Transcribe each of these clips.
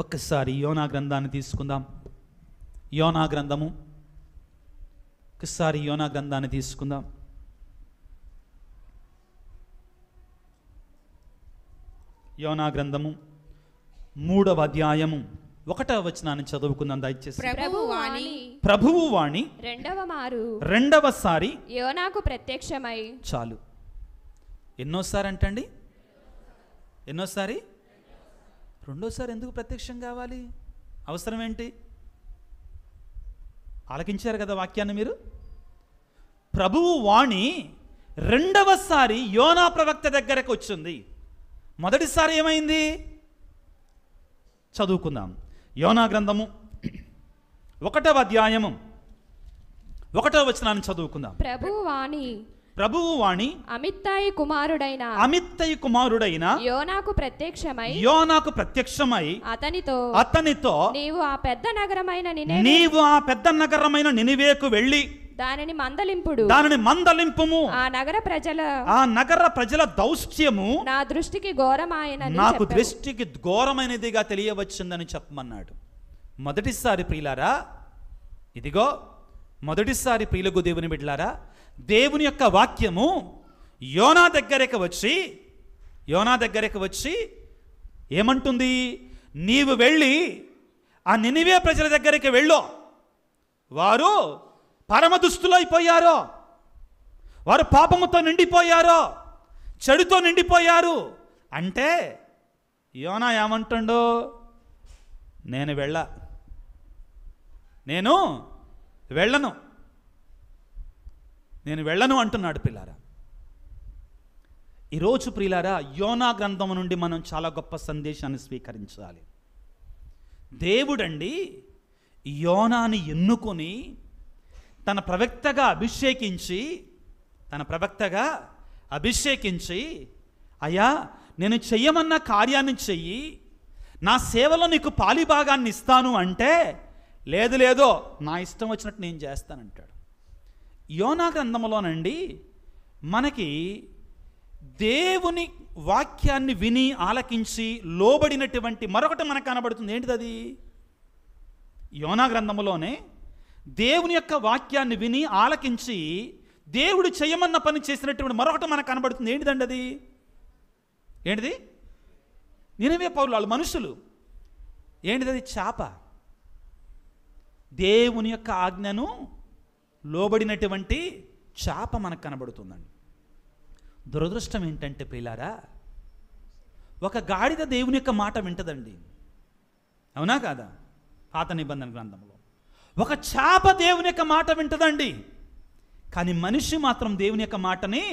ఒక్కసారి యోనా గ్రంథాన్ని తీసుకుందాం. యోనా గ్రంథము, ఒక్కసారి యోనా గ్రంథాన్ని తీసుకుందాం. యోనా గ్రంథము 3వ అధ్యాయము 1వ వచనాన్ని చదువుకుందాం దయచేసి. ప్రభువు వాణి రెండవసారి యోనాకు ప్రత్యక్షమై. చాలు. ఎన్నోసారి అంటండి? ఎన్నోసారి? రెండోసారి ఎందుకు ప్రత్యక్షం కావాలి? అవసరం ఏంటి? ఆలకించారు కదా వాక్యాన్ని మీరు. ప్రభువు వాణి రెండవసారి యోనా ప్రవక్త దగ్గరకు వచ్చింది. మొదటిసారి ఏమైంది? చదువుకుందాం. యోనా గ్రంథము 1వ అధ్యాయము 1వ వచనాన్ని చదువుకుందాం. ప్రభువు వాణి అమిత్తయి కుమారుడైన యోనాకు ప్రత్యక్షమై అతనితో నీవు ఆ పెద్ద నగరమైన నినివేకు వెళ్ళి దానిని మందలింపుము. ఆ నగర ప్రజల దౌష్ట్యము నాకు దృష్టికి ఘోరమైనదిగా తెలియవచ్చిందని చెప్పమన్నాడు. మొదటిసారి ప్రియులారా, ఇదిగో మొదటిసారి ప్రియులకు దేవుని బిడ్డలారా, దేవుని యొక్క వాక్యము యోనా దగ్గరికి వచ్చి ఏమంటుంది? నీవు వెళ్ళి ఆ నినివే ప్రజల దగ్గరికి వెళ్ళు, వారు పరమదుస్తులైపోయారో, వారు పాపముతో నిండిపోయారో, చెడుతో నిండిపోయారు అంటే యోనా ఏమంటుండో? నేను వెళ్ళను అంటున్నాడు. పిల్లారా, ఈరోజు ప్రియులారా, యోనా గ్రంథము నుండి మనం చాలా గొప్ప సందేశాన్ని స్వీకరించాలి. దేవుడండి యోనాని ఎన్నుకొని తన ప్రవక్తగా అభిషేకించి అయ్యా నేను చెయ్యమన్న కార్యాన్ని చెయ్యి, నా సేవలో నీకు పాలిభాగాన్ని ఇస్తాను అంటే లేదో నా ఇష్టం వచ్చినట్టు నేను చేస్తానంటాడు. యోనా గ్రంథంలోనండి మనకి దేవుని వాక్యాన్ని విని ఆలకించి లోబడినటువంటి మరొకటి మనకు కనబడుతుంది. ఏంటిది అది? యోనా గ్రంథంలోనే దేవుని యొక్క వాక్యాన్ని విని ఆలకించి దేవుడు చేయమన్న పని చేసినటువంటి మరొకటి మనకు కనబడుతుంది. ఏంటిదండి అది? ఏంటిది? నినివే పౌరులు, వాళ్ళు మనుషులు. ఏంటిది? చేప. దేవుని యొక్క ఆజ్ఞను లోబడినటువంటి చేప మనకు కనబడుతుందండి. దురదృష్టం ఏంటంటే ప్రియులారా, ఒక గాడిద దేవుని యొక్క మాట వింటదండి, అవునా కాదా? పాత నిబంధన గ్రంథంలో ఒక చేప దేవుని యొక్క మాట వింటదండి, కానీ మనిషి మాత్రం దేవుని యొక్క మాటని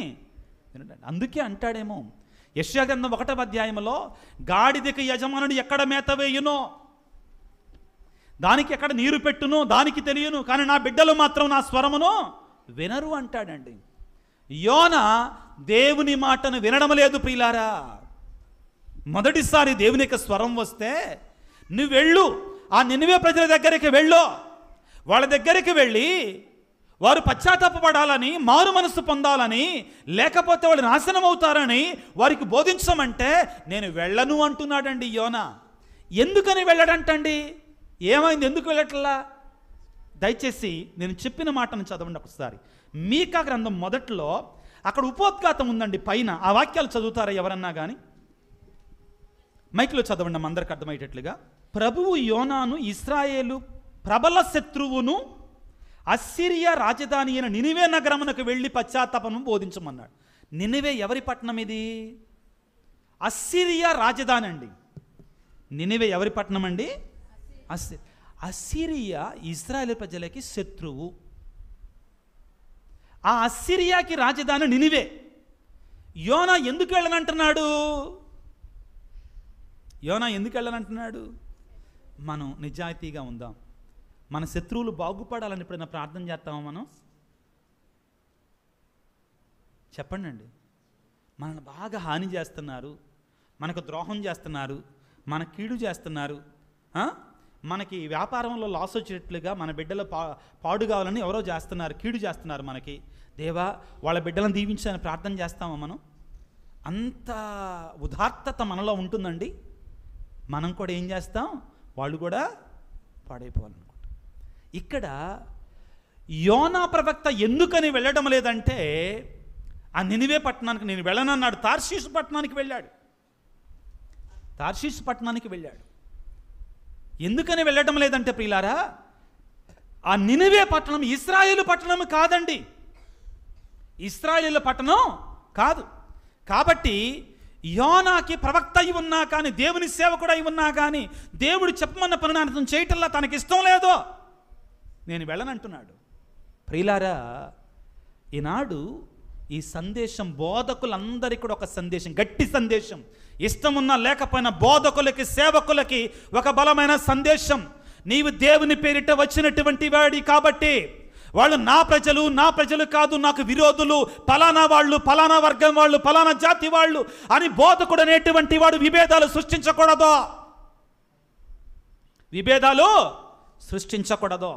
వినడండి. అందుకే అంటాడేమో యెషయా గ్రంథం 1వ అధ్యాయంలో, గాడిదకి యజమానుడు ఎక్కడ మేత వేయునో, దానికి ఎక్కడ నీరు పెట్టునో దానికి తెలియను, కానీ నా బిడ్డలు మాత్రం నా స్వరమును వినరు అంటాడండి. యోనా దేవుని మాటను వినడం లేదు ప్రియులారా. మొదటిసారి దేవుని యొక్క స్వరం వస్తే నువ్వు వెళ్ళు, ఆ నినివే ప్రజల దగ్గరికి వెళ్ళు, వాళ్ళ దగ్గరికి వెళ్ళి వారు పశ్చాత్తాపపడాలని, మారు మనస్సు పొందాలని, లేకపోతే వాళ్ళు నాశనం అవుతారని వారికి బోధించమంటే నేను వెళ్ళను అంటున్నాడండి యోనా. ఎందుకని వెళ్ళడంటండి? ఏమైంది? ఎందుకు వెళ్ళట్లా? దయచేసి నేను చెప్పిన మాటను చదవండి ఒకసారి. మీకా గ్రంథం మొదట్లో అక్కడ ఉపోద్ఘాతం ఉందండి పైన. ఆ వాక్యాలు చదువుతారా ఎవరన్నా కానీ? మైక్లో చదవండి అందరికి అర్థమయ్యేటట్లుగా. ప్రభువు యోనాను ఇశ్రాయేలు ప్రబల శత్రువును అస్సిరియా రాజధాని అయిన నినివే నగరమునకు వెళ్ళి పశ్చాత్తాపము బోధించమన్నాడు. నినివే ఎవరి పట్టణం ఇది? అస్సిరియా రాజధాని అండి. నినివే ఎవరి పట్టణం అండి? అస్సిరియా ఇశ్రాయేలు ప్రజలకి శత్రువు. ఆ అస్సిరియాకి రాజధాని నినివే. యోనా ఎందుకు వెళ్ళనంటున్నాడు? మనం నిజాయితీగా ఉందాం. మన శత్రువులు బాగుపడాలని ఎప్పుడైనా ప్రార్థన చేస్తామా మనం? చెప్పండి అండి. మనల్ని బాగా హాని చేస్తున్నారు, మనకు ద్రోహం చేస్తున్నారు, మన కీడు చేస్తున్నారు, మనకి వ్యాపారంలో లాస్ వచ్చేటట్లుగా మన బిడ్డలు పాడు కావాలని ఎవరో చేస్తున్నారు, కీడు చేస్తున్నారు మనకి. దేవా వాళ్ళ బిడ్డలను దీవించని ప్రార్థన చేస్తామా మనం? అంత ఉదాత్తత మనలో ఉంటుందండి. మనం కూడా ఏం చేస్తాం? వాళ్ళు కూడా పాడైపోవాలనుకుంటాం. ఇక్కడ యోనా ప్రవక్త ఎందుకని వెళ్ళడం లేదంటే, ఆ నినివే పట్టణానికి నేను వెళ్ళనన్నాడు. తార్షీషు పట్టణానికి వెళ్ళాడు. తార్షీషు పట్టణానికి వెళ్ళాడు. ఎందుకని వెళ్ళడం లేదంటే ప్రియులారా, ఆ నినివే పట్టణం ఇశ్రాయేలు పట్టణం కాదండి. ఇశ్రాయేలు పట్టణం కాదు. కాబట్టి యోనాకి ప్రవక్త అయి ఉన్నా కానీ, దేవుని సేవకుడు అయి ఉన్నా కానీ, దేవుడు చెప్పమన్న పని అతను చేయటంలా తనకి ఇష్టం లేదో నేను వెళ్ళనంటున్నాడు. ప్రియులారా, ఈనాడు ఈ సందేశం బోధకులందరికీ కూడా ఒక సందేశం, గట్టి సందేశం. ఇష్టం ఉన్నా లేకపోయినా బోధకులకి, సేవకులకి ఒక బలమైన సందేశం. నీవు దేవుని పేరిట వచ్చినటువంటి వాడి కాబట్టి, వాళ్ళు నా ప్రజలు కాదు, నాకు విరోధులు, పలానా వాళ్ళు, పలానా వర్గం వాళ్ళు, పలానా జాతి వాళ్ళు అని బోధకుడు అనేటువంటి వాడు విభేదాలు సృష్టించకూడదు. విభేదాలు సృష్టించకూడదు.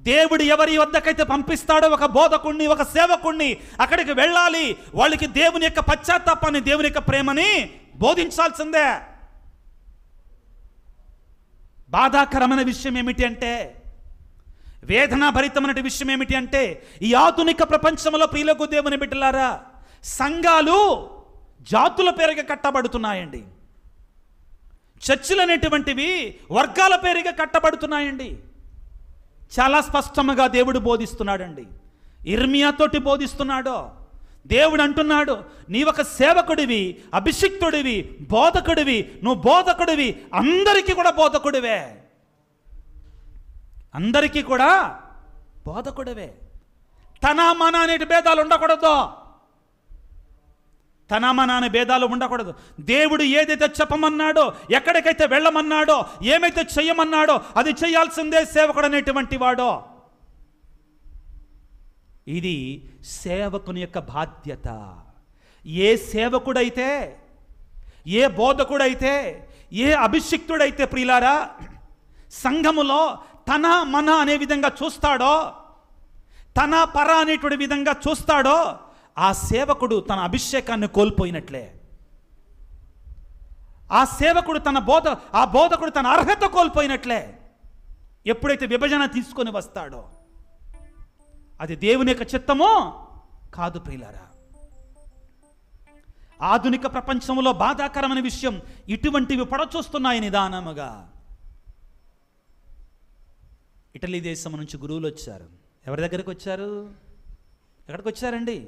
దేవుడు ఎవరి వద్దకైతే పంపిస్తాడో ఒక బోధకుణ్ణి, ఒక సేవకుణ్ణి, అక్కడికి వెళ్ళాలి. వాళ్ళకి దేవుని యొక్క పశ్చాత్తాపాన్ని, దేవుని యొక్క ప్రేమని బోధించాల్సిందే. బాధాకరమైన విషయం ఏమిటి అంటే, వేదనాభరితమైన విషయం ఏమిటి అంటే, ఈ ఆధునిక ప్రపంచంలో ప్రియులకు దేవుని బిడ్డలారా, సంఘాలు జాతుల పేరుగా కట్టబడుతున్నాయండి. చర్చిలు అనేటువంటివి వర్గాల పేరుగా కట్టబడుతున్నాయండి. చాలా స్పష్టంగా దేవుడు బోధిస్తున్నాడండి. ఇర్మియాతోటి బోధిస్తున్నాడు. దేవుడు అంటున్నాడు, నీవొక సేవకుడివి, అభిషిక్తుడివి, బోధకుడివి. నువ్వు బోధకుడివి, అందరికీ కూడా బోధకుడివే. అందరికీ కూడా బోధకుడివే. తన మన అనే భేదాలు ఉండకూడదు. తన మన అనే భేదాలు ఉండకూడదు. దేవుడు ఏదైతే చెప్పమన్నాడో, ఎక్కడికైతే వెళ్ళమన్నాడో, ఏమైతే చెయ్యమన్నాడో అది చేయాల్సిందే సేవకుడు అనేటువంటి వాడో. ఇది సేవకుని యొక్క బాధ్యత. ఏ సేవకుడైతే, ఏ బోధకుడైతే, ఏ అభిషిక్తుడైతే ప్రియులారా సంఘములో తన మన అనే విధంగా చూస్తాడో, తన పర అనేటువంటి విధంగా చూస్తాడో, ఆ సేవకుడు తన అభిషేకాన్ని కోల్పోయినట్లే. ఆ సేవకుడు ఆ బోధకుడు తన అర్హత కోల్పోయినట్లే. ఎప్పుడైతే విభజన తీసుకొని వస్తాడో అది దేవుని యొక్క చిత్తమో కాదు ప్రియులారా. ఆధునిక ప్రపంచంలో బాధాకరమైన విషయం, ఇటువంటివి పడచూస్తున్నాయి నిదానముగా. ఇటలీ దేశం నుంచి గురువులు వచ్చారు. ఎవరి దగ్గరికి వచ్చారు? ఎక్కడికి వచ్చారండి?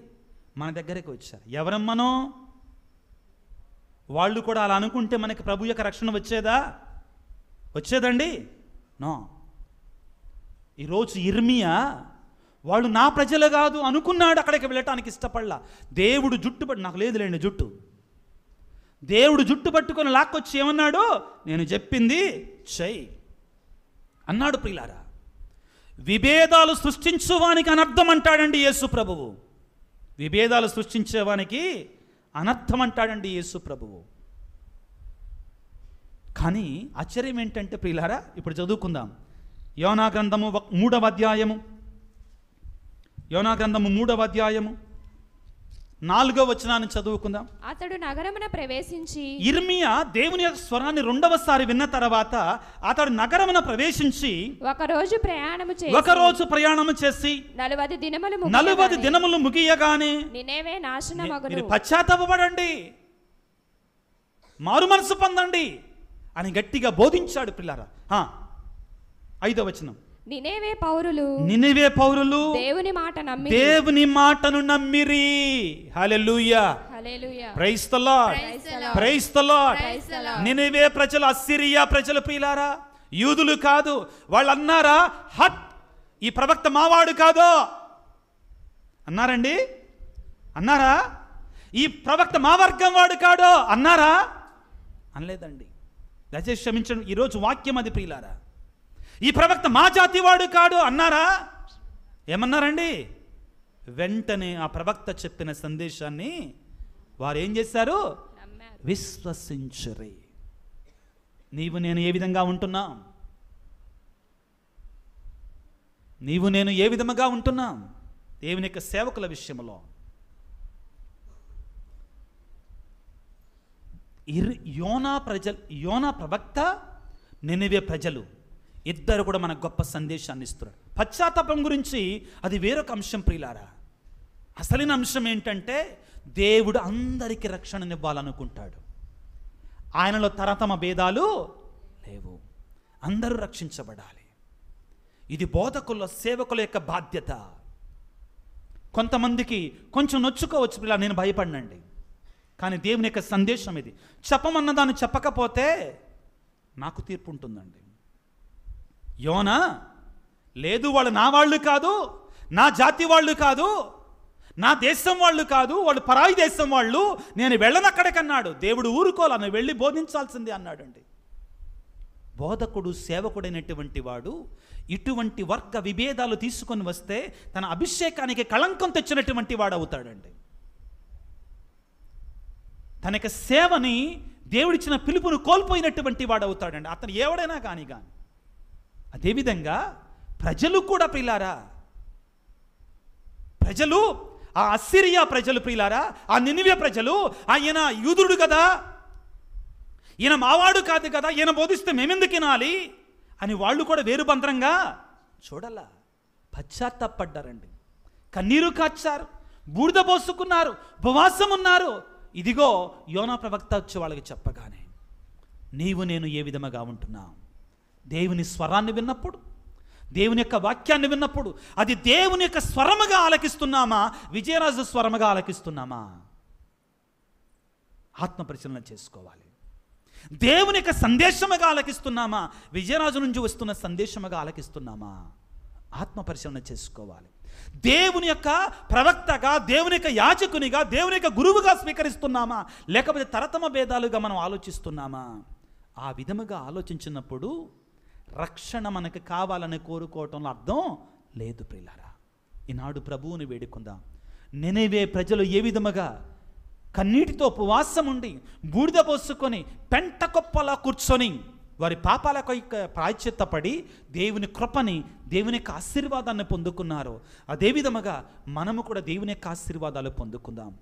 మన దగ్గరికి వచ్చారు. ఎవరమ్మనో? వాళ్ళు కూడా అలా అనుకుంటే మనకి ప్రభు యొక్క రక్షణ వచ్చేదండి? నో. ఈరోజు ఇర్మియా వాళ్ళు నా ప్రజలు కాదు అనుకున్నాడు, అక్కడికి వెళ్ళటానికి ఇష్టపడలా. దేవుడు నాకు లేదులేండి జుట్టు. దేవుడు జుట్టు పట్టుకొని లాక్కొచ్చి ఏమన్నాడు? నేను చెప్పింది చెయ్యి అన్నాడు. ప్రియులారా, విభేదాలు సృష్టించువానికి అనర్థం అంటాడండి యేసు ప్రభువు. విభేదాలు సృష్టించేవానికి అనర్థం అంటాడండి యేసు ప్రభువు. కానీ ఆశ్చర్యం ఏంటంటే ప్రియులారా, ఇప్పుడు చదువుకుందాం. యోనా గ్రంథము 3వ అధ్యాయము, యోనా గ్రంథము 3వ అధ్యాయము 4వ వచనాన్ని చదువుకుందాం. అతడు నగరమున ప్రవేశించి, ఇర్మియా దేవుని యొక్క స్వరాన్ని రెండవసారి విన్న తర్వాత అతడు నగరమున ప్రవేశించి ఒకరోజు ప్రయాణము చేసి 40 దినములు ముగియగానే నినేవే నాశనమగును. పశ్చాత్తాపపడండి, మారు మనసు పొందండి అని గట్టిగా బోధించాడు పిల్లారా. 5వ వచనం. నినేవే పౌరులు దేవుని మాటను నమ్మిరి. Hallelujah, praise the lord, praise the lord. Nineveh ప్రజలు అస్సిరియా ప్రజలు ప్రియులారా, యూదులు కాదు. వాళ్ళు అన్నారా, హట్, ఈ ప్రవక్త మావాడు కాదు అన్నారండి? అన్నారా? ఈ ప్రవక్త మా వర్గం వాడు కాడు అన్నారా? అనలేదండి. దయచేసి క్షమించండి, ఈరోజు వాక్యం అది ప్రియులారా. ఈ ప్రవక్త మా జాతి వాడు కాడు అన్నారా? ఏమన్నారండి? వెంటనే ఆ ప్రవక్త చెప్పిన సందేశాన్ని వారు ఏం చేశారు? విశ్వసించరి. నీవు నేను ఏ విధంగా ఉంటున్నాం? నీవు నేను ఏ విధముగా ఉంటున్నాం దేవుని యొక్క సేవకుల విషయంలో? యోనా ప్రవక్త, నినివే ప్రజలు ఇద్దరు కూడా మనకు గొప్ప సందేశాన్ని ఇస్తున్నారు. పశ్చాత్తాపం గురించి అది వేరొక అంశం ప్రియులారా. అసలైన అంశం ఏంటంటే దేవుడు అందరికీ రక్షణనివ్వాలనుకుంటాడు. ఆయనలో తరతమ భేదాలు లేవు, అందరూ రక్షించబడాలి. ఇది బోధకుల సేవకుల యొక్క బాధ్యత. కొంతమందికి కొంచెం నొచ్చుకోవచ్చు పిల్ల, నేను భయపడినండి, కానీ దేవుని యొక్క సందేశం ఇది. చెప్పమన్న దాన్ని చెప్పకపోతే నాకు తీర్పు ఉంటుందండి. యోనా లేదు, వాళ్ళు నా వాళ్ళు కాదు, నా జాతి వాళ్ళు కాదు, నా దేశం వాళ్ళు కాదు, వాళ్ళు పరాయి దేశం వాళ్ళు, నేను వెళ్ళనక్కడికన్నాడు. దేవుడు ఊరుకోవాలని వెళ్ళి బోధించాల్సిందే అన్నాడండి. బోధకుడు సేవకుడైనటువంటి వాడు ఇటువంటి వర్గ విభేదాలు తీసుకొని వస్తే తన అభిషేకానికి కళంకం తెచ్చినటువంటి వాడు అవుతాడండి. తన యొక్క సేవని, దేవుడిచ్చిన పిలుపును కోల్పోయినటువంటి వాడు అవుతాడండి, అతను ఎవడైనా కానీ. అదేవిధంగా ప్రజలు కూడా ప్రియులారా, ప్రజలు, ఆ అస్సిరియా ప్రజలు ప్రియులారా, ఆ నినివే ప్రజలు, ఆయన యూదుడు కదా, ఈయన మావాడు కాదు కదా, ఈయన బోధిస్తే మేమెందుకు వినాలి అని వాళ్ళు కూడా వేరుబంద్రంగా చూడాల. పశ్చాత్తాపడ్డారండి, కన్నీరు కార్చారు, బూడిద పోసుకున్నారు, ఉపవాసం ఉన్నారు. ఇదిగో యోనా ప్రవక్త వచ్చి వాళ్ళకి చెప్పగానే, నీవు నేను ఏ విధముగా ఉంటున్నాం? దేవుని స్వరాన్ని విన్నప్పుడు, దేవుని యొక్క వాక్యాన్ని విన్నప్పుడు అది దేవుని యొక్క స్వరముగా ఆలకిస్తున్నామా, విజయరాజు స్వరముగా ఆలకిస్తున్నామా? ఆత్మపరిశీలన చేసుకోవాలి. దేవుని యొక్క సందేశముగా ఆలకిస్తున్నామా, విజయరాజు నుంచి వస్తున్న సందేశముగా ఆలకిస్తున్నామా? ఆత్మపరిశీలన చేసుకోవాలి. దేవుని యొక్క ప్రవక్తగా, దేవుని యొక్క యాజకునిగా, దేవుని యొక్క గురువుగా స్వీకరిస్తున్నామా, లేకపోతే తరతమ భేదాలుగా మనం ఆలోచిస్తున్నామా? ఆ విధముగా ఆలోచించినప్పుడు రక్షణ మనకు కావాలని కోరుకోవటంలో అర్థం లేదు ప్రియులారా. ఈనాడు ప్రభువుని వేడుకుందాం. నినివే ప్రజలు ఏ విధముగా కన్నీటితో ఉపవాసం ఉండి, బూడిద పోసుకొని, పెంట కొప్పలా కూర్చొని వారి పాపాలకు ప్రాయశ్చిత్తపడి దేవుని కృపని, దేవుని యొక్క ఆశీర్వాదాన్ని పొందుకున్నారు. అదేవిధముగా మనము కూడా దేవుని యొక్క ఆశీర్వాదాలు పొందుకుందాం.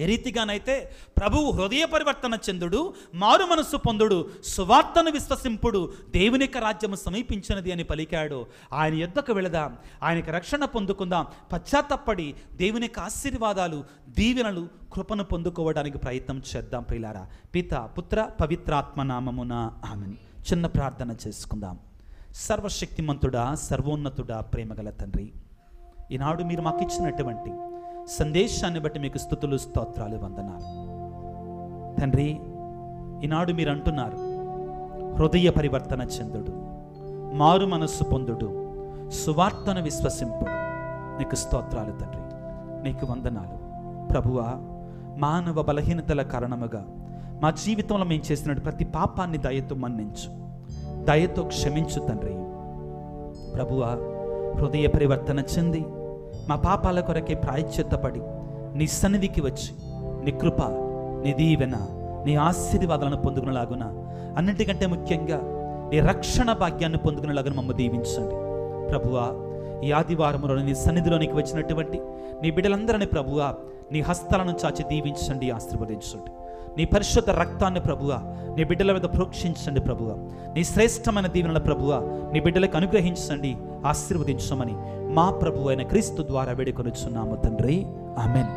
ఏ రీతిగానైతే ప్రభువు హృదయ పరివర్తన చెందుడు, మారు మనస్సు పొందుడు, సువార్తను విశ్వసింపుడు, దేవుని యొక్క రాజ్యము సమీపించినది అని పలికాడు. ఆయన యొద్దకు వెళదాం, ఆయనకి రక్షణ పొందుకుందాం, పశ్చాత్తపడి దేవుని యొక్క ఆశీర్వాదాలు, దీవెనలు, కృపను పొందుకోవడానికి ప్రయత్నం చేద్దాం ప్రియులారా. పిత, పుత్ర, పవిత్రాత్మ నామమున ఆమేన్. చిన్న ప్రార్థన చేసుకుందాం. సర్వశక్తిమంతుడా, సర్వోన్నతుడా, ప్రేమగల తండ్రి, ఈనాడు మీరు మాకు ఇచ్చినటువంటి సందేశాన్ని బట్టి మీకు స్తుతులు, స్తోత్రాలు, వందనాలు తండ్రి. ఈనాడు మీరు అంటున్నారు, హృదయ పరివర్తన చెందుడు, మారు మనస్సు పొందుడు, సువార్తను విశ్వసింపుడు. నీకు స్తోత్రాలు తండ్రి, నీకు వందనాలు ప్రభువా. మానవ బలహీనతల కారణముగా మా జీవితంలో మేము చేసిన ప్రతి పాపాన్ని దయతో మన్నించు, దయతో క్షమించు తండ్రి. ప్రభువా, హృదయ పరివర్తన చెంది మా పాపాల కొరకే ప్రాయశ్చిత్తపడి నీ సన్నిధికి వచ్చి నీ కృప, నీ దీవెన, నీ ఆశీర్వాదాలను పొందుకునేలాగున, అన్నిటికంటే ముఖ్యంగా నీ రక్షణ భాగ్యాన్ని పొందుకునేలాగున మమ్మల్ని దీవించండి ప్రభువా. ఈ ఆదివారములో నీ సన్నిధిలోనికి వచ్చినటువంటి నీ బిడ్డలందరినీ ప్రభువా నీ హస్తాలను చాచి దీవించండి, ఆశీర్వదించండి. నీ పరిశుద్ధ రక్తాన్ని ప్రభువా నీ బిడ్డల మీద ప్రోక్షించండి ప్రభువా. నీ శ్రేష్టమైన దీవెనల ప్రభువా నీ బిడ్డలకు అనుగ్రహించండి, ఆశీర్వదించమని మా ప్రభువు అయిన క్రీస్తు ద్వారా వేడుకొనుచున్నాము తండ్రి. ఆమేన్.